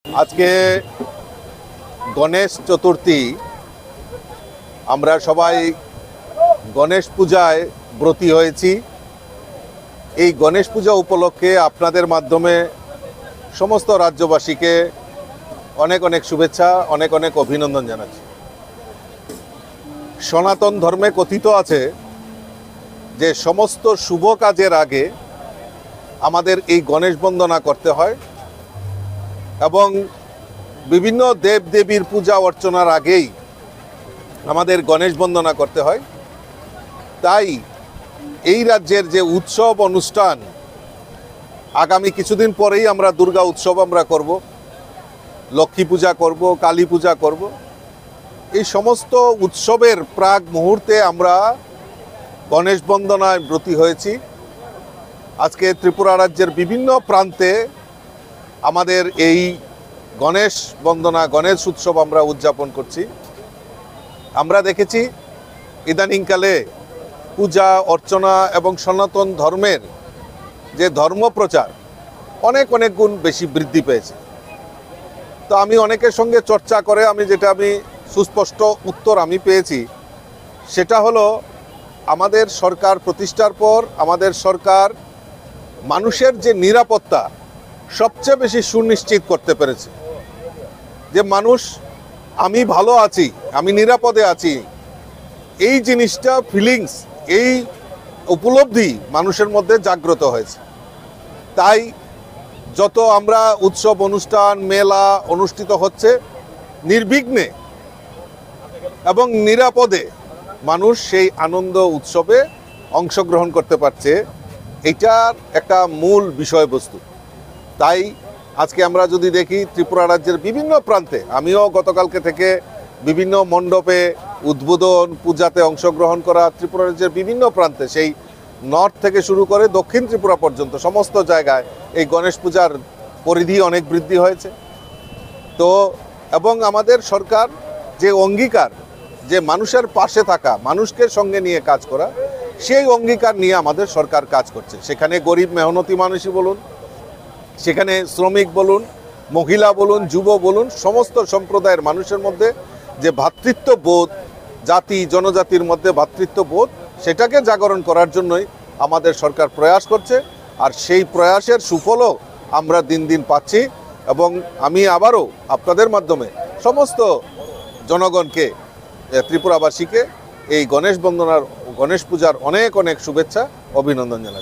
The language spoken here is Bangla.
আজকে গণেশ চতুর্থী। আমরা সবাই গণেশ পূজায় ব্রতী হয়েছি। এই গণেশ পূজা উপলক্ষে আপনাদের মাধ্যমে সমস্ত রাজ্যবাসীকে অনেক অনেক শুভেচ্ছা, অনেক অনেক অভিনন্দন জানাচ্ছি। সনাতন ধর্মে কথিত আছে যে সমস্ত শুভ কাজের আগে আমাদের এই গণেশ বন্দনা করতে হয় এবং বিভিন্ন দেব দেবীর পূজা অর্চনার আগেই আমাদের গণেশ বন্দনা করতে হয়। তাই এই রাজ্যের যে উৎসব অনুষ্ঠান, আগামী কিছুদিন পরেই আমরা দুর্গা উৎসব করব, লক্ষ্মী পূজা করব, কালী পূজা করব। এই সমস্ত উৎসবের প্রাক মুহূর্তে আমরা গণেশ বন্দনায় ব্রতী হয়েছি। আজকে ত্রিপুরা রাজ্যের বিভিন্ন প্রান্তে আমাদের এই গণেশ বন্দনা, গণেশ উৎসব আমরা উদযাপন করছি। আমরা দেখেছি ইদানিংকালে পূজা অর্চনা এবং সনাতন ধর্মের যে ধর্মপ্রচার অনেক অনেক গুণ বেশি বৃদ্ধি পেয়েছে। তো আমি অনেকের সঙ্গে চর্চা করে আমি সুস্পষ্ট উত্তর পেয়েছি, সেটা হলো আমাদের সরকার প্রতিষ্ঠার পর আমাদের সরকার মানুষের যে নিরাপত্তা সবচেয়ে বেশি সুনিশ্চিত করতে পেরেছে। যে মানুষ আমি ভালো আছি, আমি নিরাপদে আছি, এই জিনিসটা ফিলিংস, এই উপলব্ধি মানুষের মধ্যে জাগ্রত হয়েছে। তাই যত আমরা উৎসব অনুষ্ঠান মেলা অনুষ্ঠিত হচ্ছে, নির্বিঘ্নে এবং নিরাপদে মানুষ সেই আনন্দ উৎসবে অংশগ্রহণ করতে পারছে, এটার একটা মূল বিষয়বস্তু। তাই আজকে আমরা যদি দেখি ত্রিপুরা রাজ্যের বিভিন্ন প্রান্তে, আমিও গতকালকে থেকে বিভিন্ন মণ্ডপে উদ্বোধন পূজাতে অংশগ্রহণ করা, ত্রিপুরা রাজ্যের বিভিন্ন প্রান্তে সেই নর্থ থেকে শুরু করে দক্ষিণ ত্রিপুরা পর্যন্ত সমস্ত জায়গায় এই গণেশ পূজার পরিধি অনেক বৃদ্ধি হয়েছে। তো এবং আমাদের সরকার যে অঙ্গীকার, যে মানুষের পাশে থাকা, মানুষকে সঙ্গে নিয়ে কাজ করা, সেই অঙ্গীকার নিয়ে আমাদের সরকার কাজ করছে। সেখানে গরিব মেহনতি মানুষই বলুন, সেখানে শ্রমিক বলুন, মহিলা বলুন, যুব বলুন, সমস্ত সম্প্রদায়ের মানুষের মধ্যে যে ভ্রাতৃত্ববোধ, জাতি জনজাতির মধ্যে ভ্রাতৃত্ববোধ, সেটাকে জাগরণ করার জন্যই আমাদের সরকার প্রয়াস করছে। আর সেই প্রয়াসের সুফলও আমরা দিন দিন পাচ্ছি। এবং আমি আবারও আপনাদের মাধ্যমে সমস্ত জনগণকে, ত্রিপুরাবাসীকে এই গণেশ বন্দনার, গণেশ পূজার অনেক অনেক শুভেচ্ছা, অভিনন্দন জানাই।